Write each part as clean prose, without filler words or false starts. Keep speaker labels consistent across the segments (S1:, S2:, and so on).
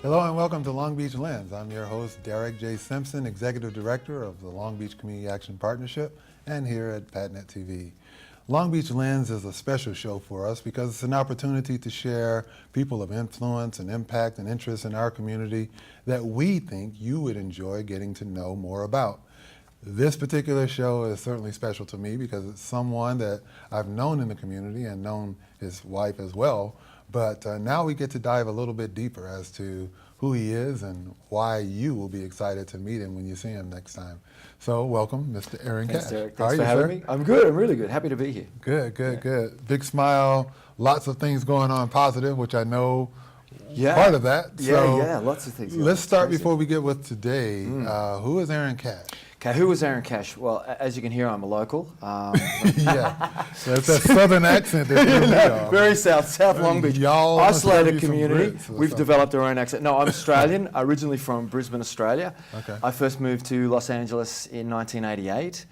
S1: Hello and welcome to Long Beach Lens. I'm your host, Derek J. Simpson, Executive Director of the Long Beach Community Action Partnership and here at PatNet TV. Long Beach Lens is a special show for us because it's an opportunity to share people of influence and impact and interest in our community that we think you would enjoy getting to know more about. This particular show is certainly special to me because it's someone that I've known in the community and known his wife as well. But now we get to dive a little bit deeper as to who he is and why you will be excited to meet him when you see him next time. So welcome, Mr. Aaron Cash.
S2: Thanks, Derek. Thanks for having me. I'm good. I'm really good. Happy to be here.
S1: Good. Big smile. Lots of things going on positive, which I know part of that.
S2: So lots of things.
S1: Let's start before we get with today. Who is Aaron Cash?
S2: Okay, who was Aaron Cash? Well, as you can hear, I'm a local.
S1: Yeah, that's that southern accent.
S2: Very South Long Beach.
S1: Y'all
S2: isolated community. We've developed our own accent. No, I'm Australian, originally from Brisbane, Australia.
S1: Okay.
S2: I first moved to Los Angeles in 1988.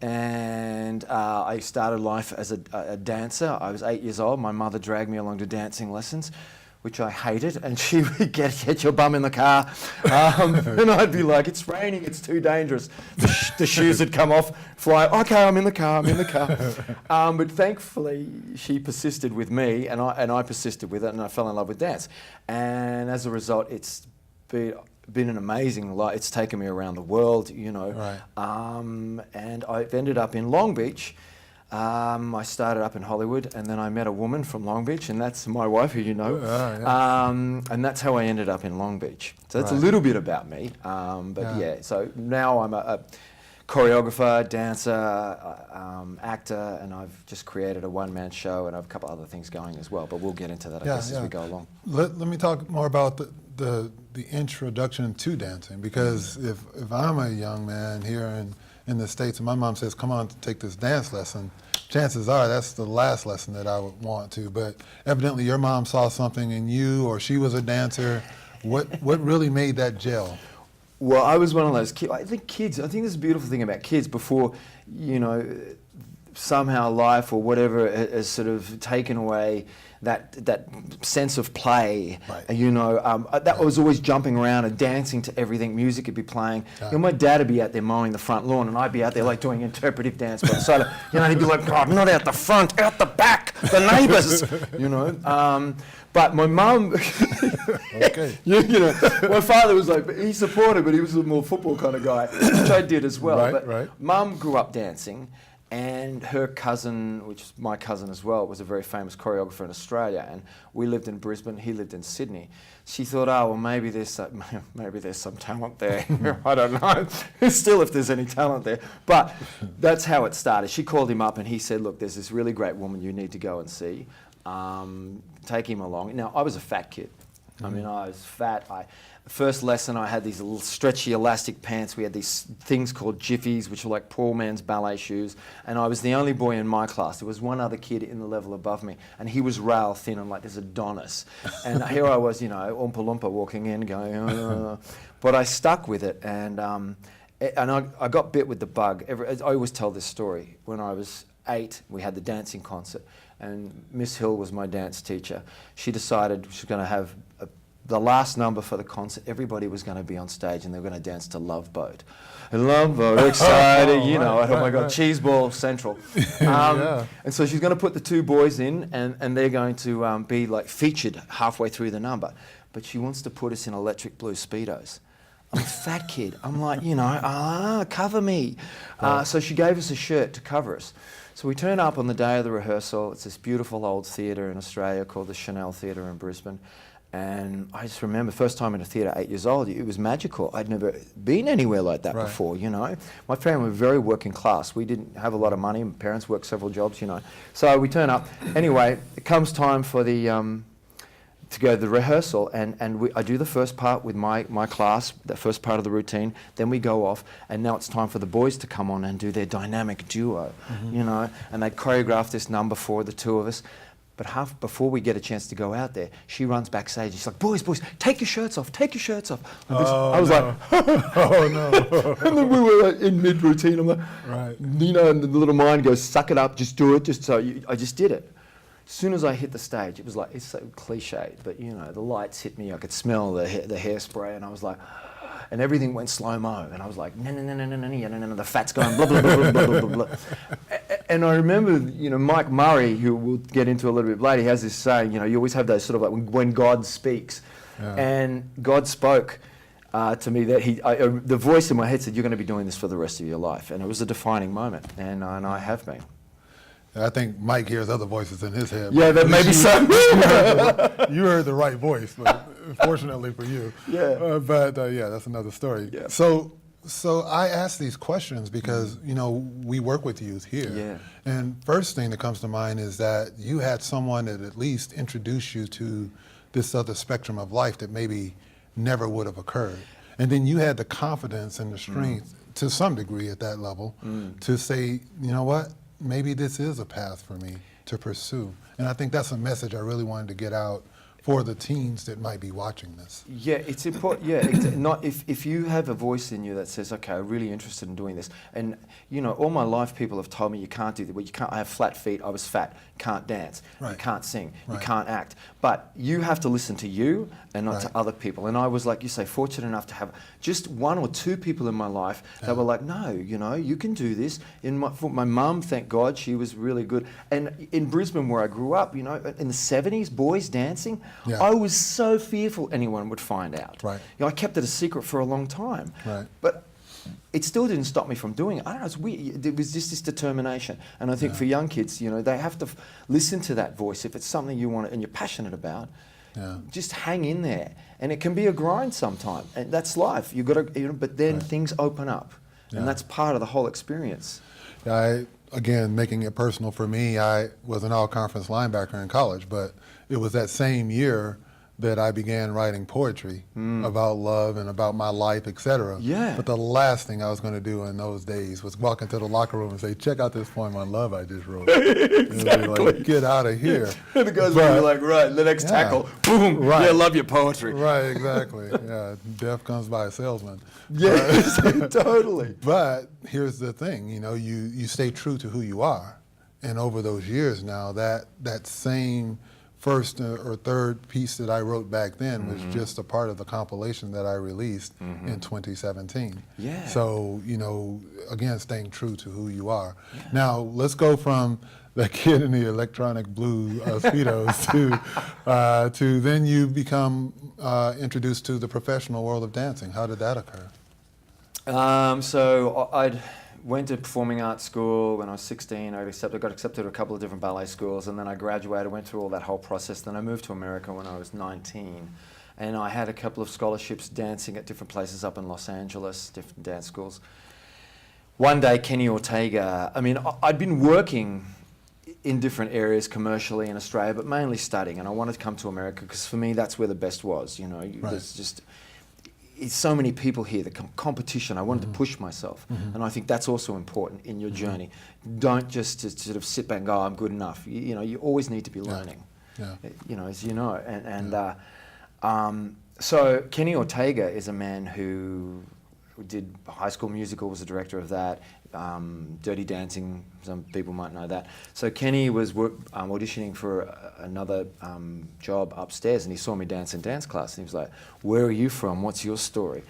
S2: And I started life as a dancer. I was 8 years old. My mother dragged me along to dancing lessons, which I hated, and she would get your bum in the car, and I'd be like, it's raining, it's too dangerous. The shoes would come off, fly, okay, I'm in the car. But thankfully, she persisted with me, and I persisted with it, and I fell in love with dance. And as a result, it's been an amazing life. It's taken me around the world, you know.
S1: Right.
S2: And I've ended up in Long Beach. I started up in Hollywood, and then I met a woman from Long Beach, and that's my wife, who you know. And that's how I ended up in Long Beach. So that's a little bit about me. So now I'm a choreographer, dancer, actor, and I've just created a one-man show, and I have a couple other things going as well. But we'll get into that, I guess, as we go along.
S1: Let me talk more about the introduction to dancing, because if I'm a young man here in the States and my mom says, come on, take this dance lesson, chances are that's the last lesson that I would want to. But evidently your mom saw something in you, or she was a dancer. What really made that gel?
S2: Well, I was one of those kids. I think this is a beautiful thing about kids. Before, you know, somehow life or whatever has sort of taken away that sense of play, you know, that was always jumping around and dancing to everything. Music would be playing. You know, my dad would be out there mowing the front lawn, and I'd be out there like doing interpretive dance by the side of, you know, he'd be like, God, not out the front, out the back, the neighbours, you know. But my mum, you know, my father was like, he supported, but he was a more football kind of guy, which I did as well. Mum grew up dancing. And her cousin, which is my cousin as well, was a very famous choreographer in Australia. And we lived in Brisbane, he lived in Sydney. She thought, oh, well, maybe there's some talent there. I don't know. Still, if there's any talent there. But that's how it started. She called him up and he said, look, there's this really great woman you need to go and see. Take him along. Now, I was a fat kid. I mean, I was fat. First lesson, I had these little stretchy elastic pants. We had these things called jiffies, which were like poor man's ballet shoes. And I was the only boy in my class. There was one other kid in the level above me, and he was rail thin and like this Adonis. And here I was, you know, Oompa Loompa walking in, going, but I stuck with it, and I got bit with the bug. I always tell this story. When I was 8, we had the dancing concert, and Miss Hill was my dance teacher. She decided she was going to have the last number for the concert. Everybody was going to be on stage, and they were going to dance to Love Boat. Love Boat, exciting, you know, oh my God, Cheeseball Central. And so she's going to put the 2 boys in, and they're going to be like featured halfway through the number. But she wants to put us in electric blue Speedos. I'm a fat kid. I'm like, you know, cover me. So she gave us a shirt to cover us. So we turn up on the day of the rehearsal. It's this beautiful old theatre in Australia called the Chanel Theatre in Brisbane. And I just remember, first time in a theatre, 8 years old, it was magical. I'd never been anywhere like that before, you know. My family were very working class. We didn't have a lot of money. My parents worked several jobs, you know. So we turn up. Anyway, it comes time for the to go to the rehearsal, and I do the first part with my class, the first part of the routine. Then we go off, and now it's time for the boys to come on and do their dynamic duo, you know. And they choreograph this number for the 2 of us. But half before we get a chance to go out there, she runs backstage. She's like, boys, take your shirts off, take your shirts off. I was like,
S1: oh no.
S2: And then we were like, in mid-routine. I'm like, you know, and the little mind goes, suck it up, just do it. I just did it. soon as I hit the stage, it was like, it's so cliched, but you know, the lights hit me, I could smell the hairspray, and I was like, and everything went slow-mo, and I was like, no, the fat's going blah, blah, blah, blah, blah, blah, blah. And I remember, you know, Mike Murray, who we'll get into a little bit later, he has this saying, you know, you always have those sort of like when God speaks.
S1: Yeah.
S2: And God spoke to me that the voice in my head said, you're going to be doing this for the rest of your life. And it was a defining moment, and I have been.
S1: I think Mike hears other voices in his head.
S2: Yeah, that maybe so.
S1: You heard the right voice, but fortunately for you.
S2: Yeah.
S1: But yeah, that's another story.
S2: Yeah.
S1: So I ask these questions because, you know, we work with youth here.
S2: Yeah.
S1: And first thing that comes to mind is that you had someone that at least introduced you to this other spectrum of life that maybe never would have occurred. And then you had the confidence and the strength to some degree at that level to say, you know what, maybe this is a path for me to pursue. And I think that's a message I really wanted to get out for the teens that might be watching this.
S2: Yeah, it's important. Yeah, not if you have a voice in you that says, "Okay, I'm really interested in doing this," and you know, all my life people have told me you can't do that. Well, you can't. I have flat feet. I was fat. Can't dance.
S1: Right.
S2: You can't sing.
S1: Right.
S2: You can't act. But you have to listen to you and not
S1: Right.
S2: to other people. And I was, like you say, fortunate enough to have just one or two people in my life that were like, "No, you know, you can do this." For my mum, thank God, she was really good. And in Brisbane, where I grew up, you know, in the '70s, boys dancing.
S1: Yeah.
S2: I was so fearful anyone would find out.
S1: Right.
S2: You know, I kept it a secret for a long time.
S1: Right.
S2: But it still didn't stop me from doing it. I don't know, it's weird. It was just this determination. And I think for young kids, you know, they have to listen to that voice. If it's something you want and you're passionate about, just hang in there. And it can be a grind sometime. And that's life. You've got to, you know, but then things open up.
S1: Yeah.
S2: And that's part of the whole experience.
S1: Again, making it personal for me, I was an all-conference linebacker in college, but it was that same year that I began writing poetry about love and about my life, etc.
S2: Yeah.
S1: But the last thing I was going to do in those days was walk into the locker room and say, check out this poem on love I just wrote.
S2: Exactly.
S1: Like, get out of here.
S2: And the guys would be like, right, the next tackle, boom,
S1: Right.
S2: yeah, love your poetry.
S1: Right, exactly. Yeah, death comes by a salesman.
S2: Yes, totally.
S1: But here's the thing, you know, you stay true to who you are. And over those years now, that same first or third piece that I wrote back then was just a part of the compilation that I released in 2017.
S2: Yeah.
S1: So, you know, again, staying true to who you are. Yeah. Now, let's go from the kid in the electronic blue Speedos to then you become introduced to the professional world of dancing. How did that occur?
S2: So I went to performing arts school when I was 16. I got accepted to a couple of different ballet schools, and then I graduated, went through all that whole process. Then I moved to America when I was 19, and I had a couple of scholarships dancing at different places up in Los Angeles, different dance schools. One day, Kenny Ortega, I mean, I'd been working in different areas commercially in Australia, but mainly studying, and I wanted to come to America because for me, that's where the best was, you know.
S1: Right.
S2: There's just... It's so many people here, the competition, I wanted to push myself. And I think that's also important in your journey. Don't just sort of sit back and go, I'm good enough. You know, you always need to be learning, you know, as you know. So Kenny Ortega is a man who did High School Musical, was the director of that, Dirty Dancing, some people might know that. So Kenny was auditioning for another job upstairs, and he saw me dance in dance class, and he was like, where are you from? What's your story?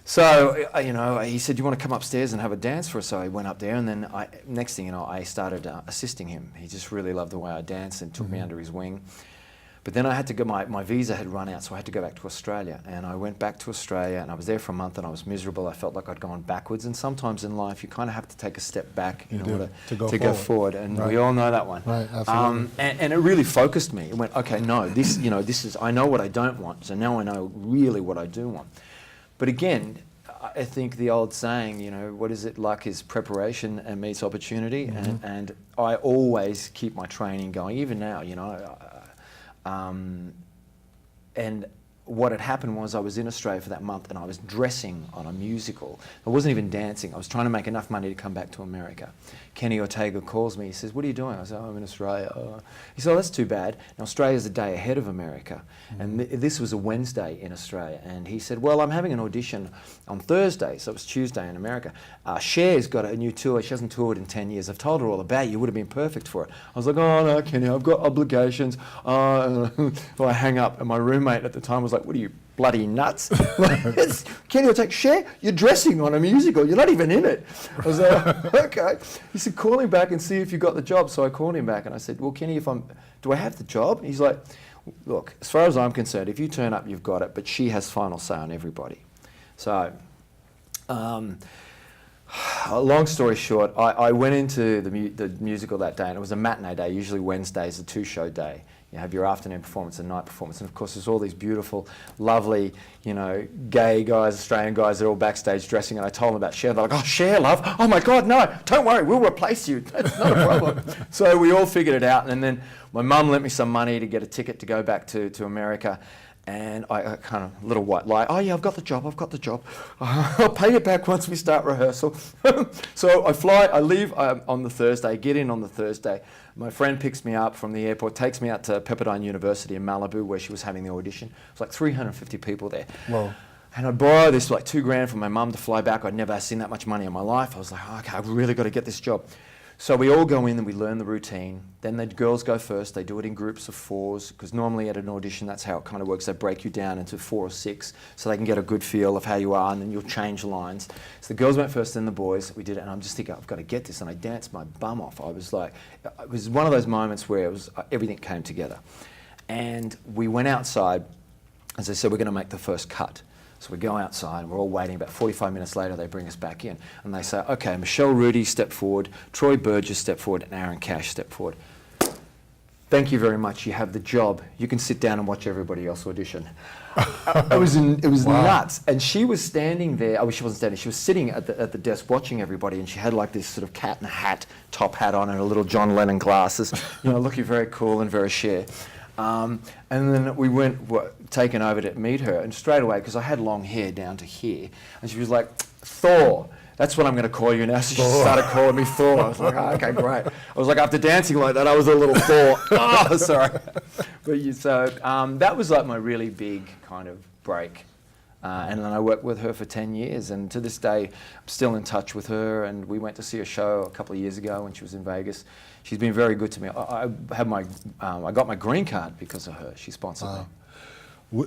S2: So, you know, he said, do you want to come upstairs and have a dance for us? So I went up there, and then next thing you know, I started assisting him. He just really loved the way I danced and took me under his wing. But then I had to go, my visa had run out, so I had to go back to Australia. And I went back to Australia, and I was there for a month, and I was miserable. I felt like I'd gone backwards. And sometimes in life, you kind of have to take a step back in order to go forward. And we all know that one.
S1: Right, absolutely.
S2: And it really focused me. It went, okay, no, this, you know, this is, I know what I don't want, so now I know really what I do want. But again, I think the old saying, you know, what is it, luck is preparation and meets opportunity. And I always keep my training going, even now, you know. And what had happened was I was in Australia for that month and I was dressing on a musical. I wasn't even dancing. I was trying to make enough money to come back to America. Kenny Ortega calls me. He says, "What are you doing?" I said, "Oh, I'm in Australia." He said, "Oh, that's too bad. Now, Australia's a day ahead of America." And this was a Wednesday in Australia. And he said, "Well, I'm having an audition on Thursday." So it was Tuesday in America. Cher's got a new tour. She hasn't toured in 10 years. I've told her all about you. You would have been perfect for it. I was like, "Oh, no, Kenny, I've got obligations." So I hang up. And my roommate at the time was like, "What are you, bloody nuts?" Kenny will take, "Cher, you're dressing on a musical. You're not even in it." I was like, "Okay." He said, "Call him back and see if you got the job." So I called him back and I said, "Well, Kenny, do I have the job?" And he's like, "Look, as far as I'm concerned, if you turn up, you've got it, but she has final say on everybody." So, long story short, I went into the musical that day, and it was a matinee day. Usually Wednesday is a 2-show day. You have your afternoon performance and night performance. And of course, there's all these beautiful, lovely, gay guys, Australian guys that are all backstage dressing. And I told them about Cher. They're like, "Oh, Cher, love. Oh my God, no, don't worry, we'll replace you. That's not a problem." So we all figured it out. And then my mum lent me some money to get a ticket to go back to America. And I kind of, little white lie, "Oh yeah, I've got the job. I'll pay you back once we start rehearsal." So I leave on the Thursday, get in on the Thursday. My friend picks me up from the airport, takes me out to Pepperdine University in Malibu where she was having the audition. It was like 350 people there.
S1: Whoa.
S2: And I borrowed this like $2,000 from my mum to fly back. I'd never seen that much money in my life. I was like, "Oh, okay, I've really got to get this job." So we all go in and we learn the routine. Then the girls go first. They do it in groups of 4s, because normally at an audition, that's how it kind of works. They break you down into 4 or 6 so they can get a good feel of how you are, and then you'll change lines. So the girls went first, then the boys. We did it, and I'm just thinking, I've got to get this. And I danced my bum off. I was like, it was one of those moments where everything came together. And we went outside. As I said, we're going to make the first cut. So we go outside and we're all waiting. About 45 minutes later, they bring us back in. And they say, "Okay, Michelle Rudy, step forward. Troy Burgess, step forward. And Aaron Cash, step forward. Thank you very much. You have the job. You can sit down and watch everybody else audition." It was
S1: Wow.
S2: nuts. And she was standing there. Oh, she wasn't standing. She was sitting at the desk watching everybody. And she had like this sort of cat in a hat, top hat on, and a little John Lennon glasses, looking very cool and very Cher. And then we went taken over to meet her, and straight away, because I had long hair down to here, and she was like, "Thor, that's what I'm going to call you now." So she started calling me Thor. I was like, "Oh, okay, great." I was like, after dancing like that, I was a little Thor. Oh, sorry. But that was like my really big kind of break. And then I worked with her for 10 years, and to this day, I'm still in touch with her. And we went to see a show a couple of years ago when she was in Vegas. She's been very good to me. I got my green card because of her. She sponsored me.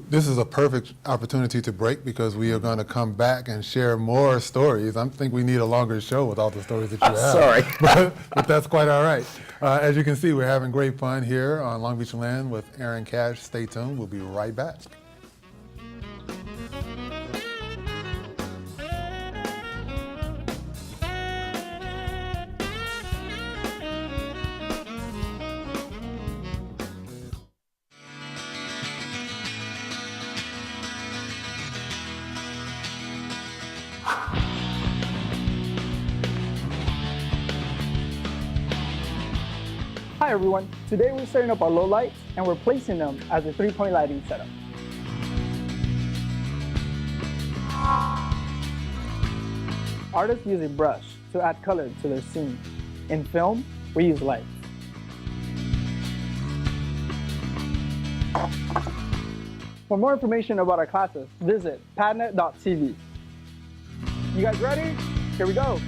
S1: This is a perfect opportunity to break, because we are going to come back and share more stories. I think we need a longer show with all the stories that you have.
S2: Sorry.
S1: but that's quite all right. As you can see, we're having great fun here on Long Beach Land with Aaron Cash. Stay tuned. We'll be right back.
S3: Hi everyone, today we're setting up our low lights and we're placing them as a 3-point lighting setup. Artists use a brush to add color to their scene. In film, we use lights. For more information about our classes, visit padnet.tv. You guys ready? Here we go.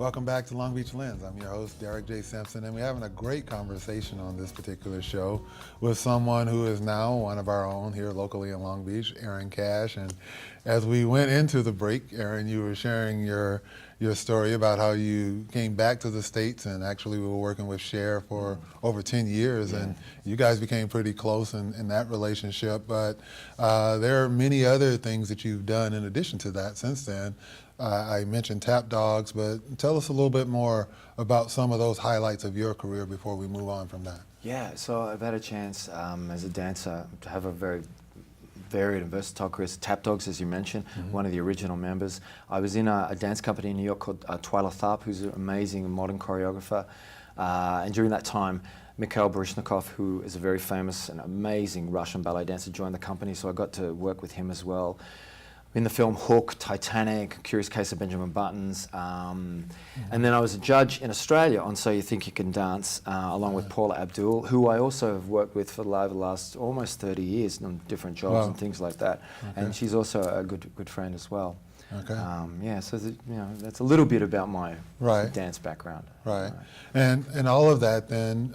S1: Welcome back to Long Beach Lens. I'm your host, Derek J. Simpson, and we're having a great conversation on this particular show with someone who is now one of our own here locally in Long Beach, Aaron Cash. And as we went into the break, Aaron, you were sharing your story about how you came back to the States, and actually we were working with Cher for over 10 years, and you guys became pretty close in that relationship. But there are many other things that you've done in addition to that since then. I mentioned Tap Dogs, but tell us a little bit more about some of those highlights of your career before we move on from that.
S2: Yeah, so I've had a chance as a dancer to have a very varied and versatile career. Tap Dogs, as you mentioned, one of the original members. I was in a dance company in New York called Twyla Tharp, who's an amazing modern choreographer. And during that time, Mikhail Baryshnikov, who is a very famous and amazing Russian ballet dancer, joined the company, so I got to work with him as well. In the film Hook, Titanic, Curious Case of Benjamin Buttons, and then I was a judge in Australia on So You Think You Can Dance, along with Paula Abdul, who I also have worked with for the last almost 30 years on different jobs and things like that. Okay. And she's also a good friend as well. Okay. Yeah, so that's a little bit about my dance background.
S1: Right. And all of that then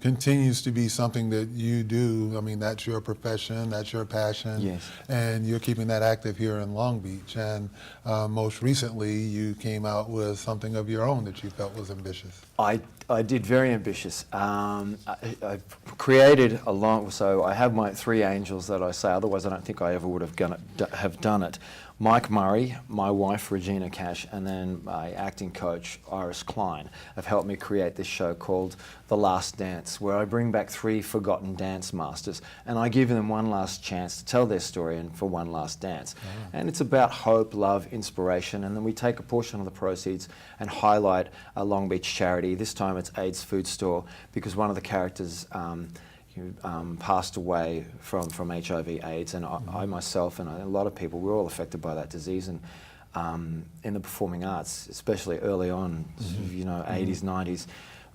S1: continues to be something that you do. I mean, that's your profession, that's your passion.
S2: Yes.
S1: And you're keeping that active here in Long Beach. And most recently, you came out with something of your own that you felt was ambitious.
S2: I did very ambitious. I created so I have my three angels that I say, otherwise I don't think I ever would have done it. Mike Murray, my wife Regina Cash, and then my acting coach Iris Klein have helped me create this show called The Last Dance, where I bring back three forgotten dance masters and I give them one last chance to tell their story and for one last dance. And it's about hope, love, inspiration, and then we take a portion of the proceeds and highlight a Long Beach charity. This time it's AIDS Food Store, because one of the characters passed away from HIV/AIDS, and I myself and a lot of people, we're all affected by that disease. And in the performing arts, especially early on, 80s, 90s,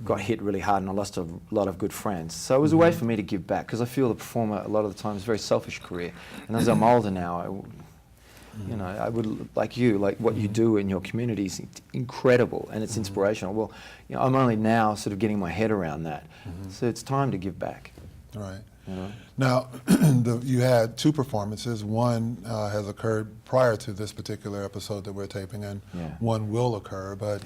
S2: got hit really hard, and I lost a lot of good friends. So it was a way for me to give back, because I feel the performer a lot of the time is a very selfish career. And as I'm older now, I would, like what you do in your community is incredible, and it's inspirational. Well, I'm only now sort of getting my head around that. So it's time to give back.
S1: Right. Now, you had two performances. One has occurred prior to this particular episode that we're taping, and one will occur. But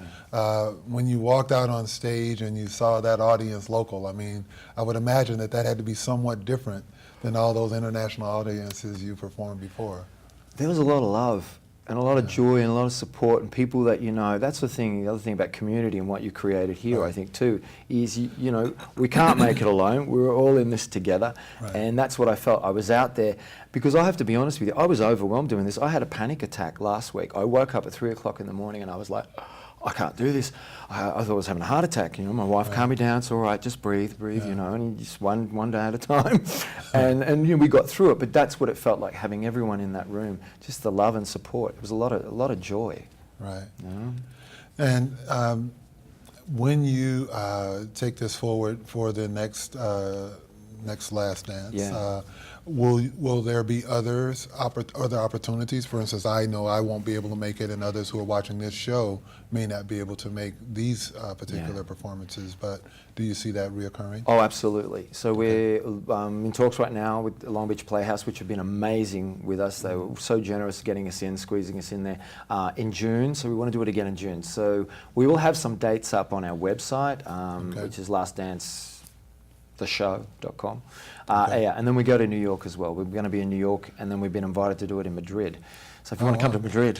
S1: when you walked out on stage and you saw that audience local, I mean, I would imagine that had to be somewhat different than all those international audiences you performed before.
S2: There was a lot of love and a lot of joy and a lot of support, and people that that's the other thing about community and what you created here, I think too, is we can't make it alone. We're all in this together, and that's what I felt. I was out there because I have to be honest with you, I was overwhelmed doing this. I had a panic attack last week. I woke up at 3 o'clock in the morning and I was like, I can't do this. I thought I was having a heart attack. My wife calmed me down. It's all right. Just breathe. And just one day at a time. and we got through it. But that's what it felt like, having everyone in that room. Just the love and support. It was a lot of joy. Right.
S1: And when you take this forward for the next Last Dance, will there be other opportunities? For instance, I know I won't be able to make it, and others who are watching this show may not be able to make these particular performances, but do you see that reoccurring?
S2: Oh, absolutely. So we're in talks right now with the Long Beach Playhouse, which have been amazing with us. They were so generous getting us in, squeezing us in there in June, so we want to do it again in June. So we will have some dates up on our website, which is lastdancetheshow.com. And then we go to New York as well. We're going to be in New York, and then we've been invited to do it in Madrid. So if you want to come to Madrid.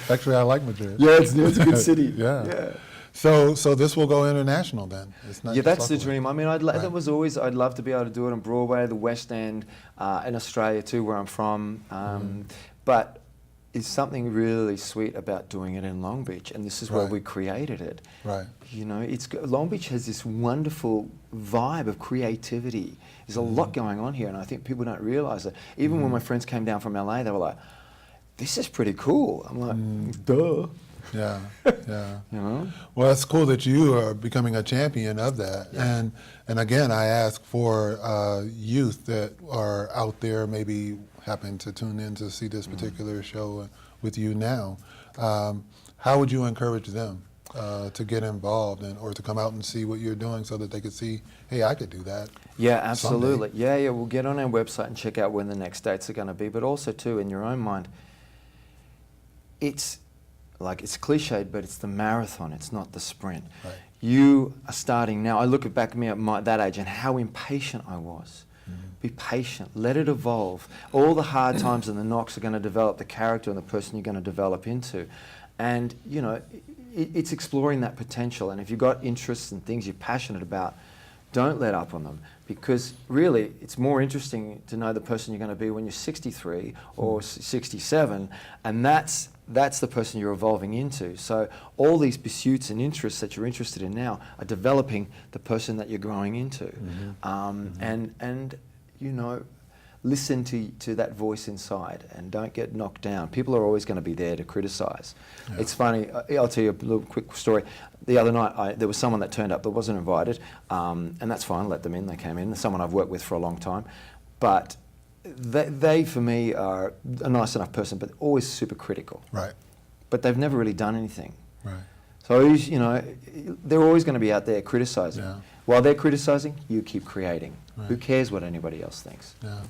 S1: Actually, I like Madrid.
S2: Yeah, it's a good city.
S1: Yeah. So this will go international then? It's not
S2: that's the dream. I mean, I'd love to be able to do it on Broadway, the West End, in Australia too, where I'm from. But there's something really sweet about doing it in Long Beach, and this is where we created it. Right. Long Beach has this wonderful vibe of creativity. There's a lot going on here, and I think people don't realize it. Even when my friends came down from LA, they were like, "This is pretty cool." I'm like, "Duh."
S1: Yeah. Well, it's cool that you are becoming a champion of that. And again, I ask for youth that are out there, maybe happen to tune in to see this particular show with you now. How would you encourage them to get involved or to come out and see what you're doing so that they could see, hey, I could do that?
S2: Yeah, absolutely.
S1: Someday.
S2: Yeah, we'll get on our website and check out when the next dates are going to be. But also, too, in your own mind, it's cliched, but it's the marathon. It's not the sprint.
S1: Right.
S2: You are starting now. I look back at me at that age and how impatient I was. Be patient. Let it evolve. All the hard times and the knocks are going to develop the character and the person you're going to develop into. And, you know, it's exploring that potential. And if you've got interests and things you're passionate about, don't let up on them, because really it's more interesting to know the person you're going to be when you're 63 or 67, and that's the person you're evolving into. So all these pursuits and interests that you're interested in now are developing the person that you're growing into. And you know, listen to that voice inside and don't get knocked down. People are always going to be there to criticize. Yeah. It's funny, I'll tell you a little quick story. The other night, there was someone that turned up that wasn't invited, and that's fine, let them in, they came in. Someone I've worked with for a long time. But they for me, are a nice enough person, but always super critical.
S1: Right.
S2: But they've never really done anything.
S1: Right.
S2: So, you know, they're always going to be out there criticizing.
S1: Yeah.
S2: While they're criticizing, you keep creating.
S1: Right.
S2: Who cares what anybody else thinks?
S1: Yeah.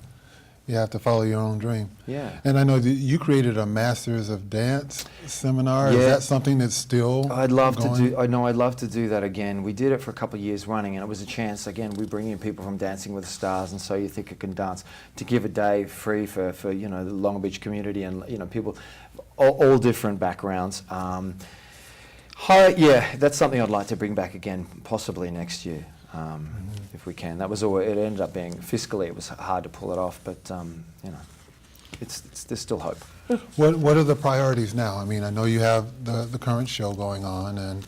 S1: You have to follow your own dream.
S2: Yeah.
S1: And I know that you created a Masters of Dance seminar.
S2: Yeah.
S1: Is that something that's still
S2: I'd love
S1: going?
S2: to do. I know I'd love to do that again. We did it for a couple of years running, and it was a chance. Again, we bring in people from Dancing with the Stars and So You Think It Can Dance to give a day free for you know the Long Beach community and you know people all different backgrounds. Yeah, that's something I'd like to bring back again, possibly next year. If we can. That was all. It ended up being fiscally. It was hard to pull it off, but you know, there's still hope.
S1: What are the priorities now? I mean, I know you have the current show going on, and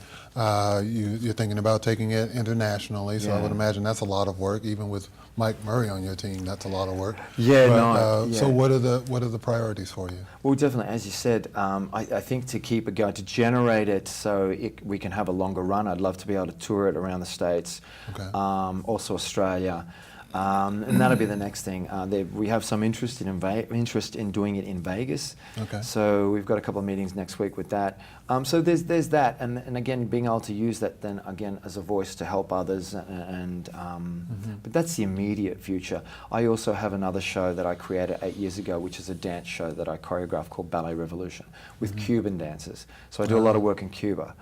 S1: you're thinking about taking it internationally. So I would imagine that's a lot of work, even with Mike Murray on your team. That's a lot of work.
S2: Yeah,
S1: but, So what are the priorities for you?
S2: Well, definitely, as you said, I think to keep it going, to generate it so we can have a longer run. I'd love to be able to tour it around the States,
S1: Okay.
S2: Also Australia, and that'll be the next thing. We have some interest in doing it in Vegas.
S1: Okay.
S2: So we've got a couple of meetings next week with that. So there's that, and again, being able to use that then again as a voice to help others, but that's the immediate future. I also have another show that I created 8 years ago, which is a dance show that I choreographed called Ballet Revolution with Cuban dancers. So I do a lot of work in Cuba.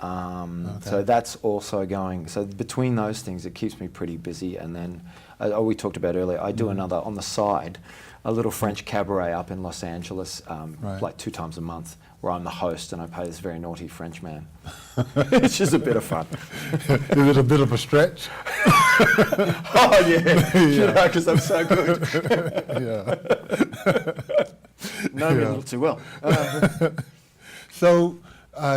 S2: So that's also going. So between those things, it keeps me pretty busy. And then, we talked about earlier, I do another on the side, a little French cabaret up in Los Angeles, like 2 times a month, where I'm the host and I play this very naughty French man. It's just a bit of fun.
S1: Is it a bit of a stretch?
S2: Oh yeah, because I'm so good. No, me a little too well.
S1: So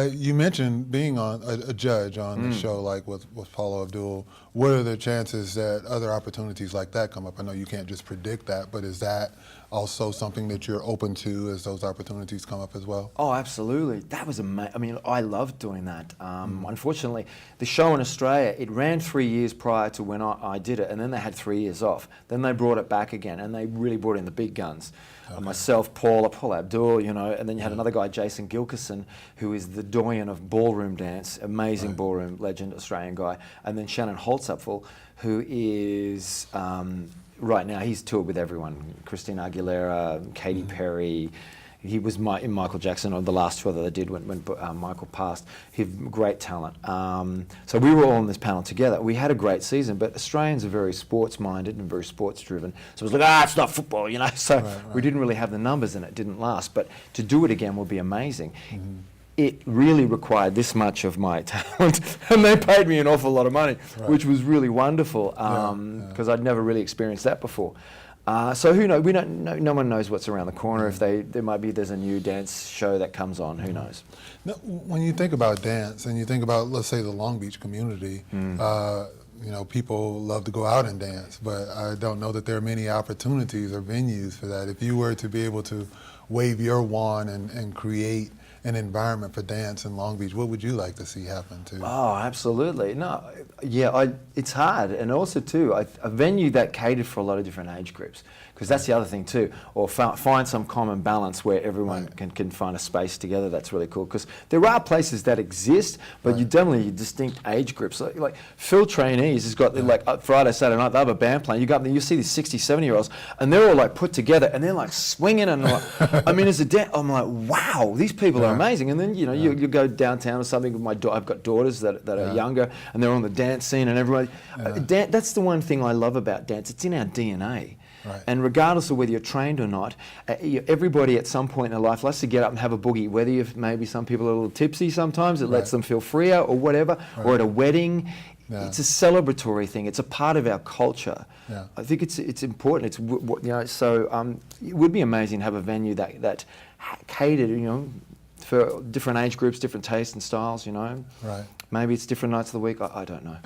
S1: you mentioned being on a judge on the show, like with Paula Abdul. What are the chances that other opportunities like that come up? I know you can't just predict that, but is that also something that you're open to as those opportunities come up as well?
S2: Oh, absolutely. That was amazing. I mean, I loved doing that. Unfortunately, the show in Australia, it ran 3 years prior to when I did it, and then they had 3 years off. Then they brought it back again, and they really brought in the big guns. Okay. Myself, Paul Abdul, you know, and then you had another guy, Jason Gilkison, who is the doyen of ballroom dance, amazing ballroom legend, Australian guy, and then Shannon Holtzapfel, who is right now he's toured with everyone: Christina Aguilera, Katy Perry. He was in Michael Jackson on the last tour that they did when Michael passed. He had great talent. So we were all on this panel together. We had a great season, but Australians are very sports-minded and very sports-driven. So it was like, it's not football, you know. So we didn't really have the numbers and it didn't last. But to do it again would be amazing. It really required this much of my talent, and they paid me an awful lot of money, which was really wonderful because I'd never really experienced that before. So who knows? No one knows what's around the corner. If there's a new dance show that comes on. Who knows?
S1: Now, when you think about dance and you think about, let's say, the Long Beach community, you know, people love to go out and dance, but I don't know that there are many opportunities or venues for that. If you were to be able to wave your wand and create an environment for dance in Long Beach, what would you like to see happen too?
S2: Oh, absolutely. No, yeah, it's hard. And also too, a venue that catered for a lot of different age groups. because that's the other thing too. Or find some common balance where everyone can find a space together. That's really cool, because there are places that exist, but you definitely distinct age groups. Like Phil Trainees has got like Friday, Saturday night, they have a band playing. You go up there, you see these 60, 70-year-olds, and they're all like put together, and they're like swinging, and like, I mean, as a I'm like, wow, these people are amazing. And then you go downtown or something. With I've got daughters that are younger, and they're on the dance scene, and everybody. That's the one thing I love about dance. It's in our DNA.
S1: Right.
S2: And regardless of whether you're trained or not, everybody at some point in their life likes to get up and have a boogie. Whether maybe some people are a little tipsy sometimes, it lets them feel freer or whatever, or at a wedding. It's a celebratory thing. It's a part of our culture. I think it's important. So it would be amazing to have a venue that catered, for different age groups, different tastes and styles.
S1: Right.
S2: Maybe it's different nights of the week. I don't know.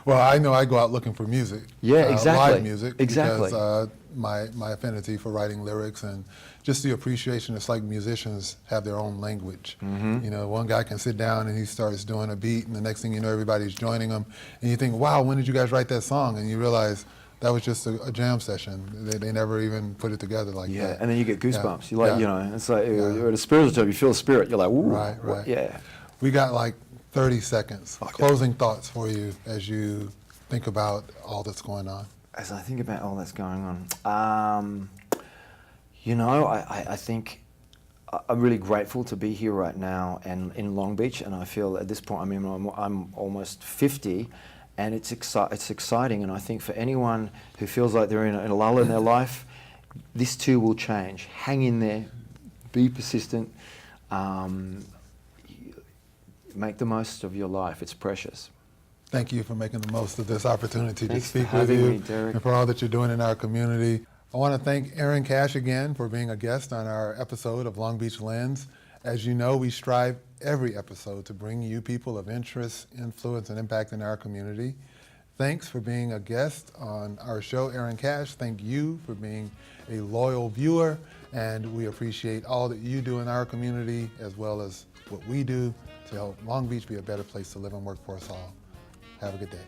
S1: Well, I know I go out looking for music.
S2: Yeah, exactly.
S1: Live music.
S2: Exactly.
S1: Because my affinity for writing lyrics and just the appreciation. It's like musicians have their own language. One guy can sit down and he starts doing a beat, and the next thing you know, everybody's joining him. And you think, wow, when did you guys write that song? And you realize that was just a jam session. They never even put it together like that.
S2: Yeah, and then you get goosebumps. You like, it's like you're at a spiritual time. You feel the spirit. You're like, ooh.
S1: Right.
S2: Yeah.
S1: We got like 30 seconds. Okay. Closing thoughts for you as you think about all that's going on.
S2: As I think about all that's going on, I think I'm really grateful to be here right now and in Long Beach, and I feel at this point, I'm almost 50, and it's exciting, and I think for anyone who feels like they're in a lull in their life, this too will change. Hang in there, be persistent, make the most of your life. It's precious.
S1: Thank you for making the most of this opportunity to speak
S2: for
S1: with
S2: having
S1: you
S2: me, Derek.
S1: and for all that you're doing in our community. I want to thank Aaron Cash again for being a guest on our episode of Long Beach Lens. As you know, we strive every episode to bring you people of interest, influence, and impact in our community. Thanks for being a guest on our show, Aaron Cash. Thank you for being a loyal viewer, and we appreciate all that you do in our community as well as what we do to help Long Beach be a better place to live and work for us all. Have a good day.